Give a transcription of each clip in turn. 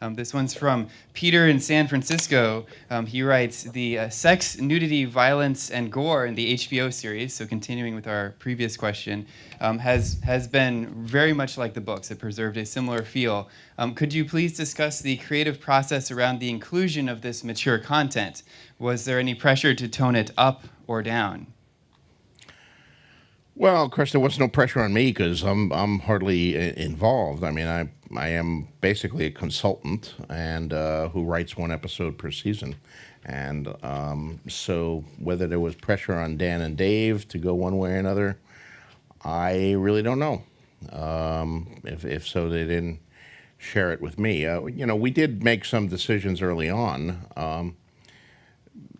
This one's from Peter in San Francisco. He writes, the sex, nudity, violence, and gore in the HBO series, so continuing with our previous question, has been very much like the books. It preserved a similar feel. Could you please discuss the creative process around the inclusion of this mature content? Was there any pressure to tone it up or down? Well, of course, there was no pressure on me because I'm hardly involved. I mean, I am basically a consultant and who writes one episode per season, and so whether there was pressure on Dan and Dave to go one way or another, I really don't know. If so, they didn't share it with me. We did make some decisions early on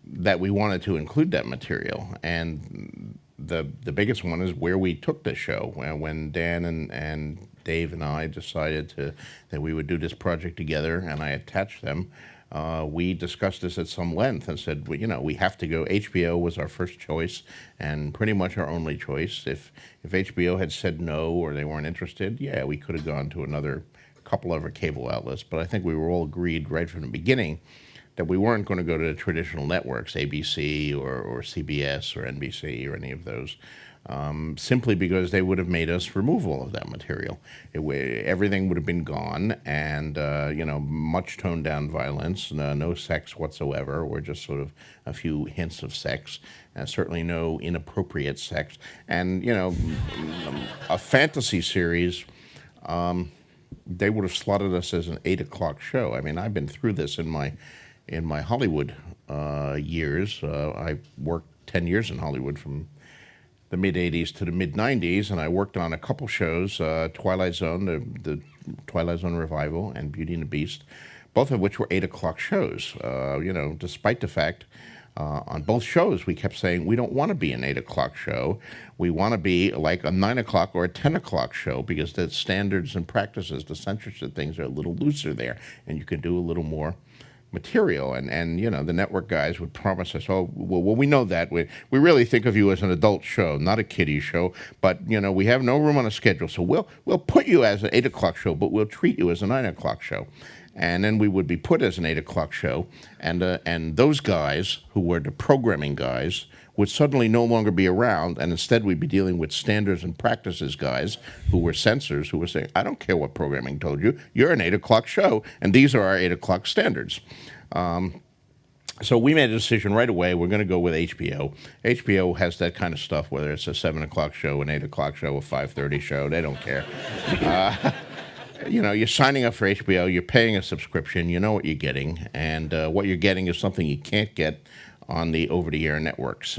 that we wanted to include that material, and the biggest one is where we took the show. When Dan and Dave and I decided that we would do this project together, and I attached them, we discussed this at some length and said, well, we have to go. HBO was our first choice and pretty much our only choice. If HBO had said no or they weren't interested, yeah, we could have gone to another couple other cable outlets. But I think we were all agreed right from the beginning that we weren't going to go to the traditional networks, ABC or CBS or NBC or any of those, simply because they would have made us remove all of that material. Everything would have been gone, and much toned down violence, no sex whatsoever, or just sort of a few hints of sex, certainly no inappropriate sex, and a fantasy series. They would have slotted us as an 8 o'clock show. I mean, I've been through this in my Hollywood years. I worked 10 years in Hollywood from the mid-'80s to the mid-'90s, and I worked on a couple shows, Twilight Zone, the Twilight Zone revival, and Beauty and the Beast, both of which were 8 o'clock shows. Despite the fact on both shows we kept saying we don't want to be an 8 o'clock show. We want to be like a 9 o'clock or a 10 o'clock show because the standards and practices, the censorship things are a little looser there, and you can do a little more material, and the network guys would promise us, oh, well, we know that. We really think of you as an adult show, not a kiddie show, but, we have no room on a schedule, so we'll put you as an 8 o'clock show, but we'll treat you as a 9 o'clock show. And then we would be put as an 8 o'clock show, and those guys, who were the programming guys, would suddenly no longer be around, and instead we'd be dealing with standards and practices guys who were censors who were saying, I don't care what programming told you, you're an 8 o'clock show, and these are our 8 o'clock standards. So we made a decision right away, we're going to go with HBO. HBO has that kind of stuff, whether it's a 7 o'clock show, an 8 o'clock show, a 5:30 show, they don't care. You're signing up for HBO, you're paying a subscription, you know what you're getting, and what you're getting is something you can't get on the over-the-air networks.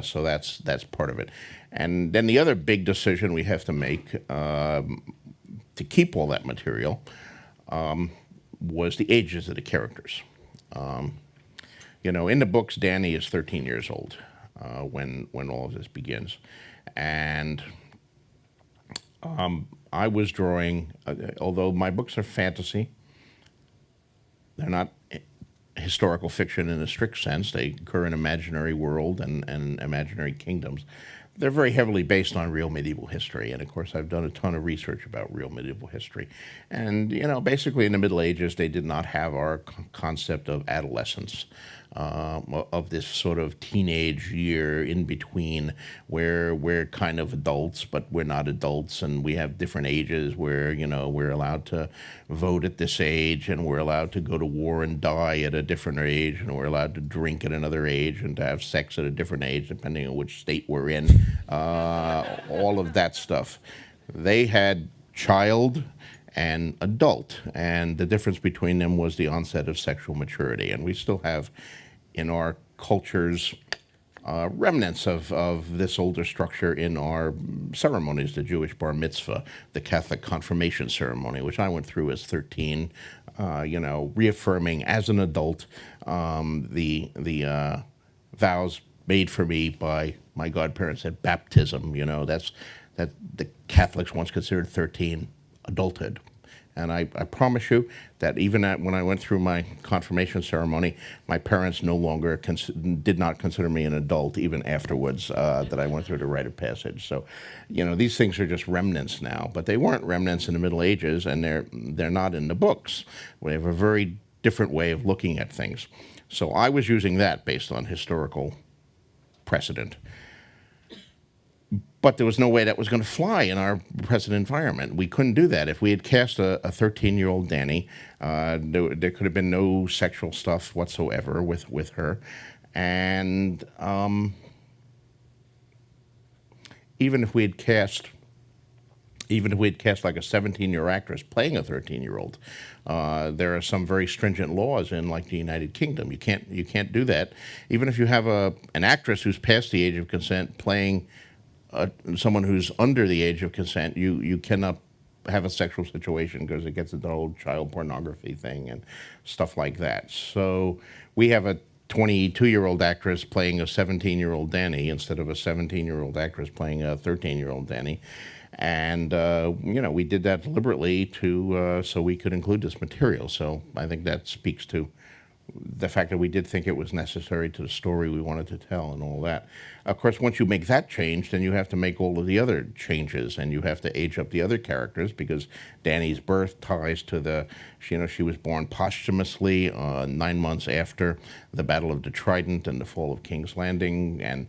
So that's part of it. And then the other big decision we have to make to keep all that material was the ages of the characters. In the books, Danny is 13 years old when all of this begins. And I was drawing, although my books are fantasy, they're not historical fiction in a strict sense. They occur in imaginary world and imaginary kingdoms. They're very heavily based on real medieval history, and of course I've done a ton of research about real medieval history. And basically in the Middle Ages they did not have our concept of adolescence, of this sort of teenage year in between where we're kind of adults but we're not adults, and we have different ages where we're allowed to vote at this age, and we're allowed to go to war and die at a different age, and we're allowed to drink at another age and to have sex at a different age depending on which state we're in. All of that stuff. They had child and adult, and the difference between them was the onset of sexual maturity. And we still have in our cultures remnants of this older structure in our ceremonies, the Jewish bar mitzvah, the Catholic confirmation ceremony, which I went through as 13, reaffirming as an adult the vows made for me by my godparents at baptism. That the Catholics once considered 13 adulthood. And I promise you that even when I went through my confirmation ceremony, my parents no longer did not consider me an adult even afterwards that I went through the rite of passage. So, you know, these things are just remnants now, but they weren't remnants in the Middle Ages, and they're not in the books. We have a very different way of looking at things. So I was using that based on historical precedent. But there was no way that was going to fly in our present environment. We couldn't do that. If we had cast a 13-year-old Dany, there could have been no sexual stuff whatsoever with her. And even if we had cast like a 17-year actress playing a 13-year-old, there are some very stringent laws in like the United Kingdom. You can't do that. Even if you have an actress who's past the age of consent playing someone who's under the age of consent, you cannot have a sexual situation because it gets into the whole child pornography thing and stuff like that. So we have a 22-year-old actress playing a 17-year-old Dany instead of a 17-year-old actress playing a 13-year-old Dany. And, you know, we did that deliberately so we could include this material. So I think that speaks to the fact that we did think it was necessary to the story we wanted to tell and all that. Of course, once you make that change, then you have to make all of the other changes, and you have to age up the other characters because Dany's birth ties to she was born posthumously 9 months after the Battle of the Trident and the fall of King's Landing, and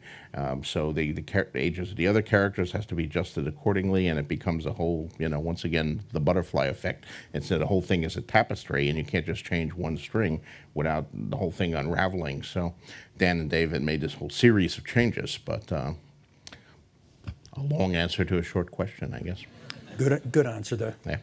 so the ages of the other characters has to be adjusted accordingly, and it becomes a whole, once again, the butterfly effect. Instead, the whole thing is a tapestry, and you can't just change one string without the whole thing unraveling. So Dan and David made this whole series of changes, but a long answer to a short question, I guess. Good answer there. Yeah.